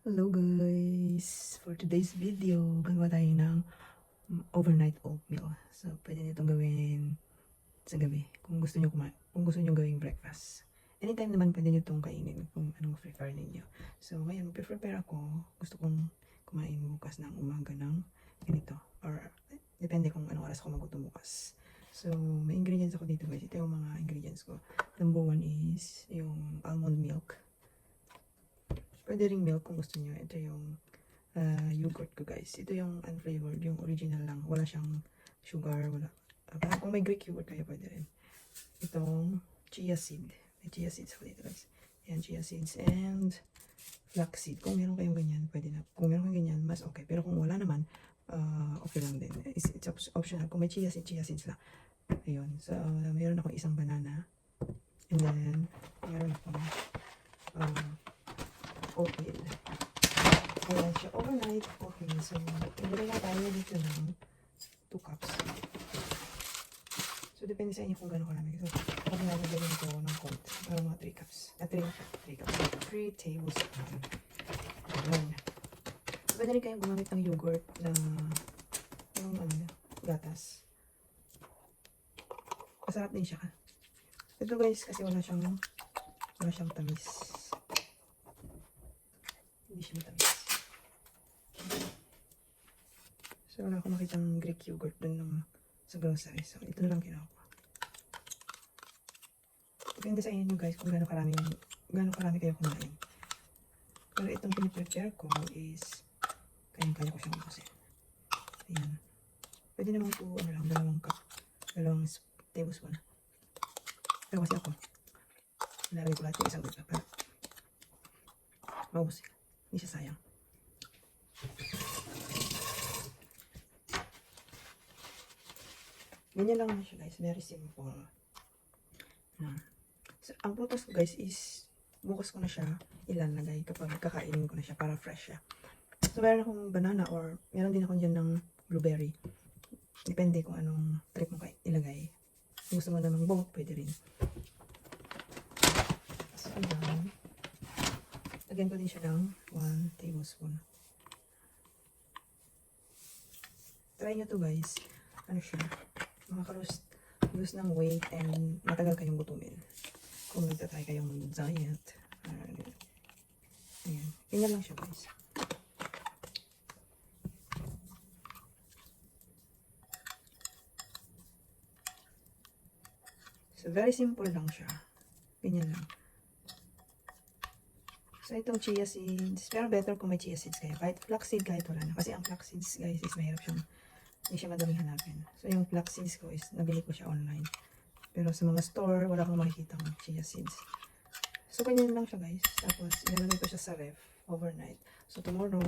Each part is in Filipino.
Hello guys! For today's video, gagawa tayo ng overnight oatmeal. So, pwede nyo itong gawin sa gabi kung gusto nyo kung gusto nyo gawing breakfast. Anytime naman pwede nyo itong kainin kung anong prefer ninyo. So, ngayon, prepare ako. Gusto kong kumain bukas ng umaga ng ganito. Or, depende kung anong oras ako magutom bukas. So, may ingredients ako dito guys. Ito yung mga ingredients ko. Number one is yung almond milk. Pwede ring milk kung gusto nyo. Ito yung yogurt ko guys. Ito yung unflavored, yung original lang. Wala siyang sugar, wala. Kung may Greek yogurt kayo, pwede rin. Itong chia seed. May chia seeds ako dito guys. Yan, chia seeds and flaxseed. Kung meron kayong ganyan, pwede na. Kung meron kayong ganyan, mas okay. Pero kung wala naman, okay lang din. It's optional. Kung may chia seeds lang. Ayun. So, meron ako isang banana. And then, meron ako oatmeal. Ayan siya, overnight oatmeal. So, ilagay na tayo dito ng 2 cups. So, depende sa inyo kung gano'n karami. So, pag nalagyan ko ng konti, parang mga 3 cups. 3 cups. 3 tablespoon. Ayan. Pwede rin kayong gumamit ng yogurt na yung gatas. Masarap din siya. Ito guys, kasi wala siyang tamis. Hindi siya matamis. So, wala akong makitang Greek yogurt dun sa grocery. So, ito na lang kinuha ko. Depende sa inyo guys kung gaano karami kayo kumain. Pero itong piniprepare ko is kaya ko siyang ubusin. Ayan. Pwede naman po, dalawang tablespoon. Pero kasi ako, nilagay ko lahat yung isang lupa para maubusin. Hindi siya sayang. Ganyan lang siya guys. Very simple. So, ang purpose ko guys is bukas ko na siya ilalagay kapag kakainin ko na siya para fresh siya. So, meron akong banana or meron din ako dyan ng blueberry. Depende kung anong trip mo kayo ilagay. Kung gusto mo namang both, pwede rin. So, ayan. Lagyan ko din siya ng 1 tablespoon. Try nyo to guys. Ano siya? Makaka-lose ng weight and matagal kayong gutumin. Kung nagtatry kayong diet. Ayan. Ganyan lang siya guys. So, very simple lang siya. Ganyan lang. So, itong chia seeds. Pero better kung may chia seeds kayo. Kahit flaxseed, kahit wala na. Kasi ang flaxseeds guys is mahirap siyang hindi siya madaling hanapin. So, yung flaxseeds ko is nabili ko siya online. Pero sa mga store, wala kang makikita ng chia seeds. So, ganyan lang siya guys. Tapos, ilalagay ko siya sa ref overnight. So, tomorrow,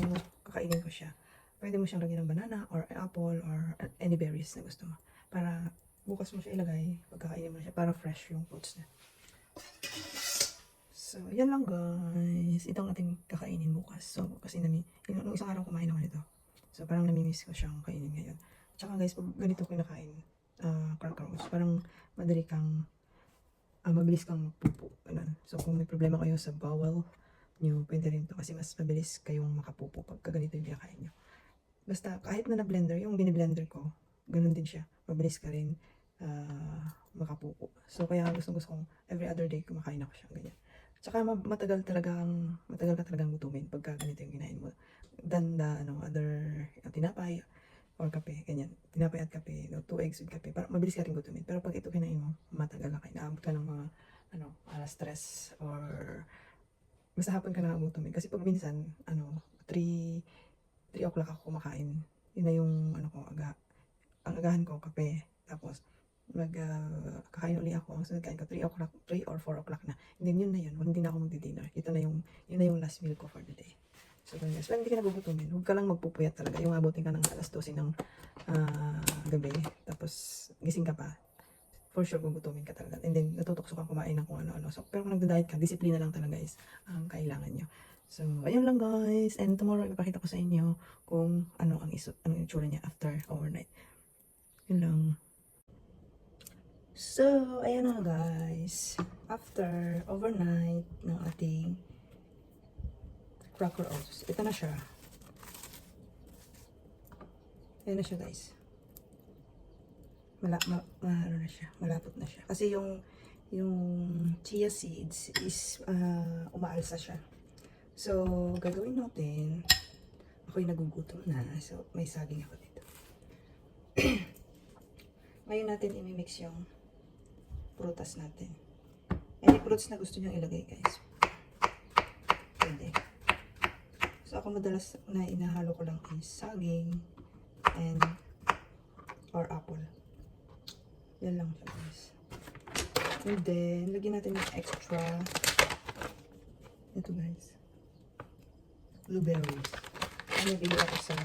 kakainin ko siya. Pwede mo siyang lagyan ng banana or apple or any berries na gusto mo. Para bukas mo siya ilagay, pagkakainin mo siya, para fresh yung fruits niya. So, yan lang guys. Ito ang ating kakainin bukas. So, kasi nung isang araw kumain ako nito. So, parang namimiss ko siyang kainin ngayon. Tsaka guys, pag ganito kinakain, cracker oats, parang mabilis kang magpupo. Ganun. So, kung may problema kayo sa bowel nyo, pwede rin to. Kasi mas mabilis kayong makapupo pagka ganito yung kinakain nyo. Basta, kahit na blender yung biniblender ko, ganun din siya. Mabilis ka rin makapupo. So, kaya gusto kong every other day kumakain ako siya. Ganyan. Tsaka matagal ka talagang gutumin pagka ganito yung kinain mo. Than other tinapay or kape, ganyan. Tinapay at kape, 2 eggs with kape. Para mabilis ka rin gutumin. Pero pag ito kinain mo, matagal ka kain. Naabot ka ng mga, stress or basta hapon ka na gutumin. Kasi pag minsan, 3 o'clock ako kumakain. Yun na yung, ang agahan ko, kape. Tapos, kakain uli ako. So, kain ko 3 o'clock, 3 or 4 o'clock na. And then, yun na yun. Hindi na ako magdi-dinner. Yun na yung last meal ko for the day. So, guys, when hindi ka nagugutumin, huwag ka lang magpupuyat talaga. Yung abutin ka ng alas 12 ng gabi. Tapos, gising ka pa. For sure, gugutumin ka talaga. And then, natutokso kang kumain ng kung ano-ano. So, pero kung nagda-diet ka, disiplina lang talaga guys ang kailangan nyo. So, ayun lang guys. And tomorrow, ipapakita ko sa inyo kung anong itsura niya after overnight. Yun lang. So, ayan na guys. After overnight ng ating Cracker oats. Ito na siya. Ayan na siya, guys. Ano na siya, malapot na siya. Kasi yung chia seeds is umaalsa siya. So, gagawin natin, ako'y nagugutom na. So, may saging ako dito. Ngayon natin imimix yung prutas natin. Any fruits na gusto nyo ilagay, guys. Pwede. So, ako madalas na inahalo ko lang is saging and or apple. Yan lang siya, guys. And then, lagyan natin yung extra. Ito, guys. Blueberries. Bili ako sa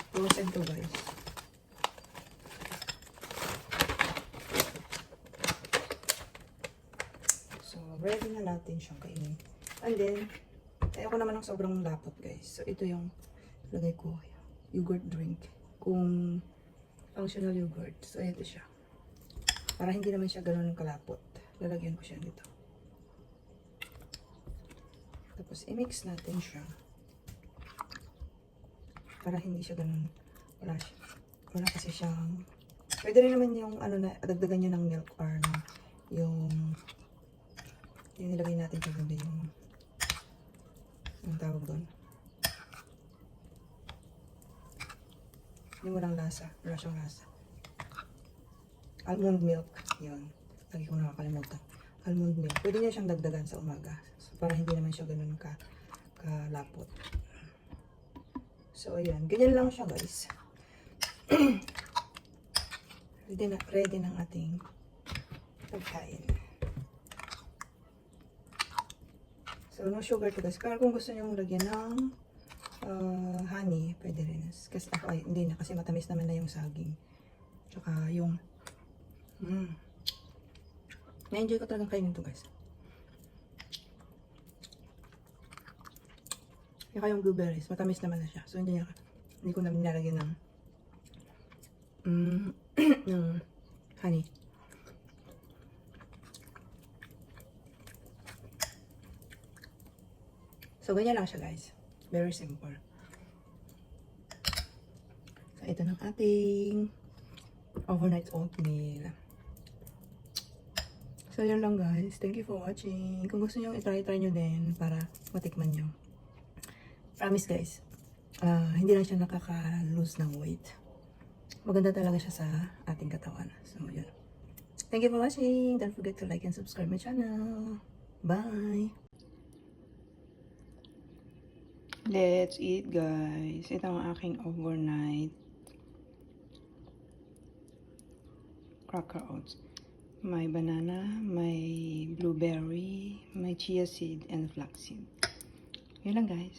frozen to, guys. So, ready na natin siyang kainin. And then, ayoko naman ng sobrang lapot, guys. So, ito yung lagay ko. Yogurt drink. Kung functional yogurt. So, ito siya. Para hindi naman siya gano'n kalapot. Lalagyan ko siya dito. Tapos, i-mix natin siya. Para hindi siya gano'n. Wala kasi siyang... Pwede rin naman yung, dagdagan nyo ng milk or yung nilagay natin kagabi yung tawag doon. Yung walang lasa. Wala siyang lasa. Almond milk. Yun. Lagi ko nakakalimutan. Almond milk. Pwede niya siyang dagdagan sa umaga. So, para hindi naman siya ganun kalapot. So, ayan. Ganyan lang siya, guys. ready ng ating pagkain. So, no sugar to, guys. Kaya kung gusto nyo lagyan ng honey, pwede rin. Kasi ako ay hindi na kasi matamis naman na yung saging. Tsaka yung na-enjoy ko talagang kainin to, guys. Tsaka yung blueberries, matamis naman na siya. So hindi ko na nilalagyan ng ng honey. So ganyan lang siya, guys. Very simple. So, ito ng ating overnight oatmeal. So, yun lang, guys. Thank you for watching. Kung gusto nyo, try nyo din para matikman nyo. Promise, guys. Hindi lang siya nakaka-lose ng weight. Maganda talaga siya sa ating katawan. So, yun. Thank you for watching. Don't forget to like and subscribe my channel. Bye! Let's eat, guys. Ito ang aking overnight cracker oats. May banana, may blueberry, may chia seed, and flaxseed. Yun lang, guys.